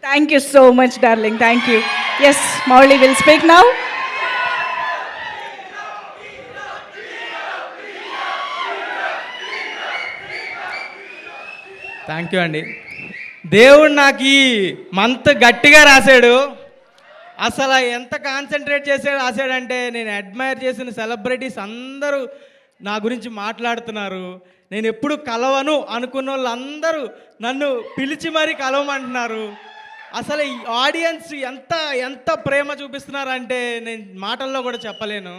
Thank you so much, darling. Thank you. Yes, Mauli will speak now. Thank you అండి. దేవుడు నాకు ఈ month గట్టిగా రాశాడు. అసలు ఎంత కాన్సన్ట్రేట్ చేసి రాశాడంటే, నేను అడ్మైర్ చేసిన సెలబ్రిటీస్ అందరూ నా గురించి మాట్లాడుతున్నారు. నేను ఎప్పుడు కలవను అనుకున్న వాళ్ళందరూ నన్ను పిలిచి మరీ కలవమంటున్నారు. అసలు ఈ ఆడియన్స్ ఎంత ఎంత ప్రేమ చూపిస్తున్నారంటే నేను మాటల్లో కూడా చెప్పలేను.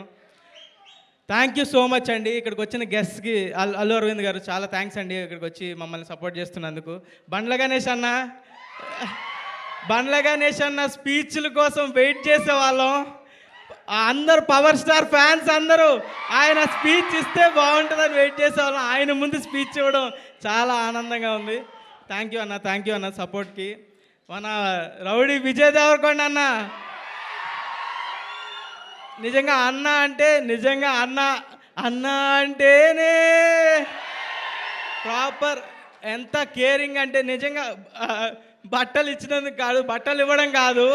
థ్యాంక్ యూ సో మచ్ అండి. ఇక్కడికి వచ్చిన గెస్ట్కి అల్లు అరవింద్ గారు చాలా థ్యాంక్స్ అండి, ఇక్కడికి వచ్చి మమ్మల్ని సపోర్ట్ చేస్తున్నందుకు. బండ్ల గణేష్ అన్న స్పీచ్ల కోసం వెయిట్ చేసేవాళ్ళం. అందరు పవర్ స్టార్ ఫ్యాన్స్ అందరూ ఆయన స్పీచ్ ఇస్తే బాగుంటుందని వెయిట్ చేసేవాళ్ళం. ఆయన ముందు స్పీచ్ ఇవ్వడం చాలా ఆనందంగా ఉంది. థ్యాంక్ యూ అన్న సపోర్ట్కి. మన రౌడీ విజయ్ దేవరకొండ అన్న నిజంగా అన్న అంటేనే ప్రాపర్ ఎంత కేరింగ్ అంటే నిజంగా బట్టలు ఇచ్చినందుకు కాదు, బట్టలు ఇవ్వడం కాదు,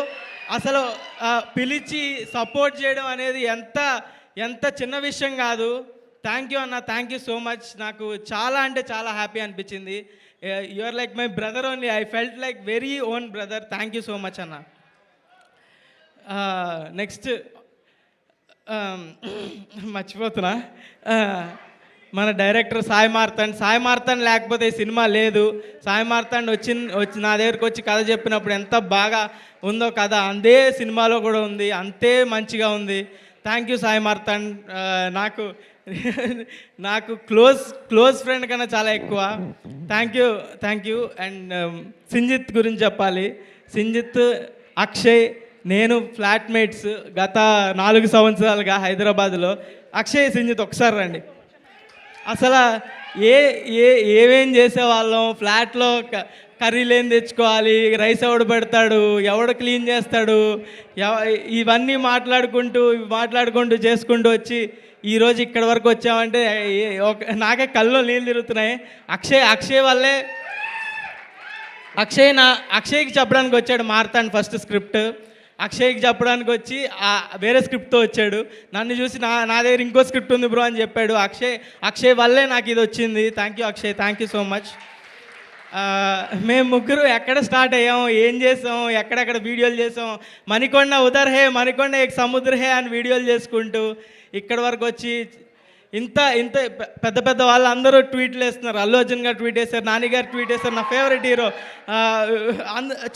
అసలు పిలిచి సపోర్ట్ చేయడం అనేది ఎంత చిన్న విషయం కాదు. థ్యాంక్ యూ అన్న, థ్యాంక్ యూ సో మచ్. నాకు చాలా అంటే చాలా హ్యాపీ అనిపించింది. You are like my brother only. I felt like very own brother. Thank you so much అన్న. నెక్స్ట్ మర్చిపోతున్నా, మన డైరెక్టర్ సాయి మార్తాండ్ లేకపోతే ఈ సినిమా లేదు. సాయి మార్తాండ్ వచ్చి నా దగ్గరికి వచ్చి కథ చెప్పినప్పుడు ఎంత బాగా ఉందో కథ అదే సినిమాలో కూడా ఉంది, అంతే మంచిగా ఉంది. Thank you Sai Martand. నాకు క్లోజ్ ఫ్రెండ్ కన్నా చాలా ఎక్కువ. Thank you. అండ్ సింజిత్ గురించి చెప్పాలి. సింజిత్, అక్షయ్, నేను ఫ్లాట్మేట్స్ గత 4 సంవత్సరాలుగా హైదరాబాద్లో. అక్షయ్, సింజిత్ ఒకసారి రండి. అసలు ఏమేం చేసేవాళ్ళం ఫ్లాట్లో. కర్రీలు ఏం తెచ్చుకోవాలి, రైస్ ఎవడు పెడతాడు, ఎవడు క్లీన్ చేస్తాడు, ఇవన్నీ మాట్లాడుకుంటూ చేసుకుంటూ వచ్చి ఈరోజు ఇక్కడి వరకు వచ్చామంటే నాకే కళ్ళు నీళ్ళు తిరుగుతున్నాయి. అక్షయ్ వల్లే. అక్షయ్కి చెప్పడానికి వచ్చాడు మార్తాండ్ ఫస్ట్ స్క్రిప్ట్. అక్షయ్కి చెప్పడానికి వచ్చి వేరే స్క్రిప్ట్తో వచ్చాడు. నన్ను చూసి నా దగ్గర ఇంకో స్క్రిప్ట్ ఉంది బ్రో అని చెప్పాడు. అక్షయ్ వల్లే నాకు ఇది వచ్చింది. Thank you Akshay, thank you so much. మేము ముగ్గురు ఎక్కడ స్టార్ట్ అయ్యాం, ఏం చేసాం, ఎక్కడెక్కడ వీడియోలు చేసాం, మణికొండ ఉదర్ హే, మణికొండ ఏక్ సముద్ర హే అని వీడియోలు చేసుకుంటూ ఇక్కడి వరకు వచ్చి ఇంత పెద్ద వాళ్ళు అందరూ ట్వీట్లు వేస్తున్నారు. అల్లు అర్జున్ గారు ట్వీట్ వేశారు, నాని గారు ట్వీట్ వేశారు, నా ఫేవరెట్ హీరో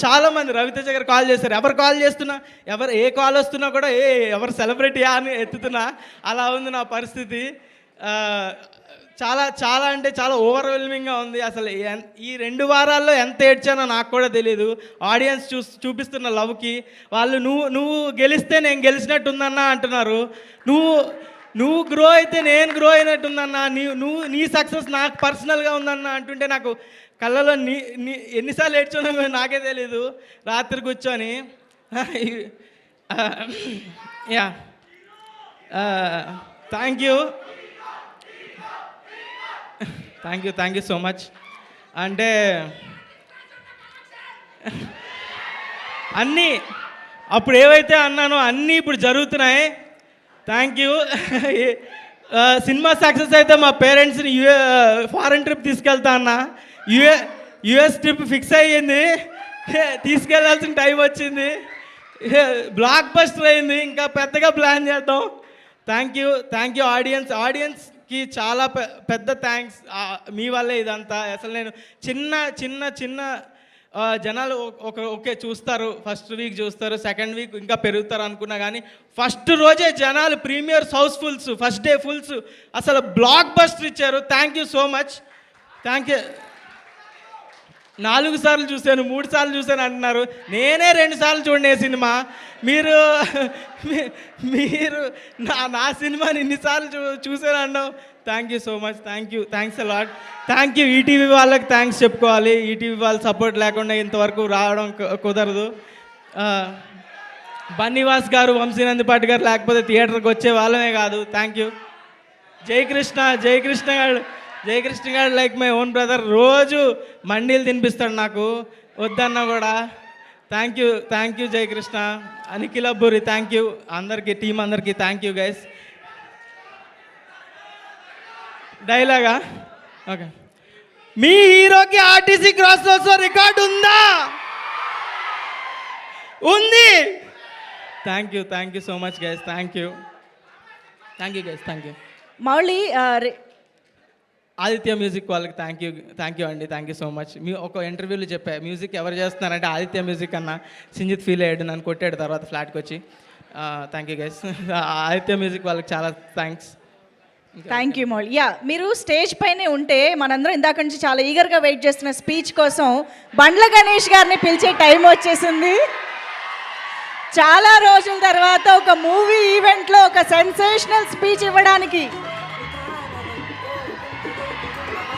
చాలామంది, రవితేజ గారు కాల్ చేశారు. ఎవరు కాల్ చేస్తున్నా, ఏ కాల్ వస్తున్నా కూడా ఎవరు సెలబ్రిటీయా అని ఎత్తుతున్నా, అలా ఉంది నా పరిస్థితి. చాలా అంటే చాలా ఓవర్వెల్మింగ్గా ఉంది. అసలు ఈ 2 వారాల్లో ఎంత ఏడ్చానో నాకు కూడా తెలియదు. ఆడియన్స్ చూపిస్తున్న లవ్కి వాళ్ళు నువ్వు గెలిస్తే నేను గెలిచినట్టుందన్నా అంటున్నారు. నువ్వు గ్రో అయితే నేను గ్రో అయినట్టుందన్నా, నీ సక్సెస్ నాకు పర్సనల్గా ఉందన్నా అంటుంటే నాకు కళ్ళలో ఎన్నిసార్లు ఏడ్చానో నాకే తెలీదు రాత్రి కూర్చొని. Yeah, thank you so much. అంటే అన్నీ అప్పుడు ఏవైతే అన్నానో అన్నీ ఇప్పుడు జరుగుతున్నాయి. Thank you. సినిమా సక్సెస్ అయితే మా పేరెంట్స్ని ఫారెన్ ట్రిప్ తీసుకెళ్తా అన్న. యుఎస్ ట్రిప్ ఫిక్స్ అయ్యింది, తీసుకెళ్లాల్సిన టైం వచ్చింది. బ్లాక్ బస్టర్ అయింది, ఇంకా పెద్దగా ప్లాన్ చేద్దాం. థ్యాంక్ యూ ఆడియన్స్కి చాలా పెద్ద థ్యాంక్స్. మీ వల్లే ఇదంతా. అసలు నేను చిన్న జనాలు ఓకే చూస్తారు, ఫస్ట్ వీక్ చూస్తారు, సెకండ్ వీక్ ఇంకా పెరుగుతారు అనుకున్నా కానీ ఫస్ట్ రోజే జనాలు premieres housefuls, first day fulls, అసలు బ్లాక్ బస్టర్ ఇచ్చారు. Thank you so much. Thank you. 4 సార్లు చూశాను, 3 సార్లు చూశాను అంటున్నారు. నేనే 2 సార్లు చూడండి సినిమా. మీరు నా సినిమాని ఇన్నిసార్లు చూశాను అన్నావు. Thank you so much. Thanks a lot. Thank you. ETV వాళ్ళకి థ్యాంక్స్ చెప్పుకోవాలి. ఈటీవీ వాళ్ళ సపోర్ట్ లేకుండా ఇంతవరకు రావడం కుదరదు. బన్నీవాస్ గారు, వంశీనందిపాటి గారు లేకపోతే థియేటర్కి వచ్చే వాళ్ళమే కాదు. Thank you. జయకృష్ణ గారు లైక్ మై ఓన్ బ్రదర్. రోజు మండీలు తినిపిస్తాడు నాకు, వద్దన్నా కూడా. Thank you Jayakrishna, Nikhil Abburi, thank you అందరికీ, టీం అందరికీ థ్యాంక్ యూ గైస్. డైలాగా ఓకే, మీ హీరోకి ఆర్టీసీ క్రాస్ రోడ్స్లో రికార్డు ఉందా? ఉంది. Thank you so much guys, thank you guys, thank you. Mouli Aditya music వాళ్ళకి థ్యాంక్ యూ అండి, థ్యాంక్ యూ సో మచ్. మీ ఒక ఇంటర్వ్యూలో చెప్పా, మ్యూజిక్ ఎవరు చేస్తున్నారంటే ఆదిత్య మ్యూజిక్ అన్న. సింజిత్ ఫీల్ అయ్యాడు, నన్ను కొట్టాడు తర్వాత ఫ్లాట్కి వచ్చి. Thank you guys, Aditya music వాళ్ళకి చాలా thanks. Thank you Mouli. Yeah, మీరు స్టేజ్ పైనే ఉంటే మనందరం ఇందాక నుంచి చాలా ఈగర్గా వెయిట్ చేస్తున్న స్పీచ్ కోసం బండ్ల గణేష్ గారిని పిలిచే టైం వచ్చేసింది. చాలా రోజుల తర్వాత ఒక మూవీ ఈవెంట్లో ఒక సెన్సేషనల్ స్పీచ్ ఇవ్వడానికి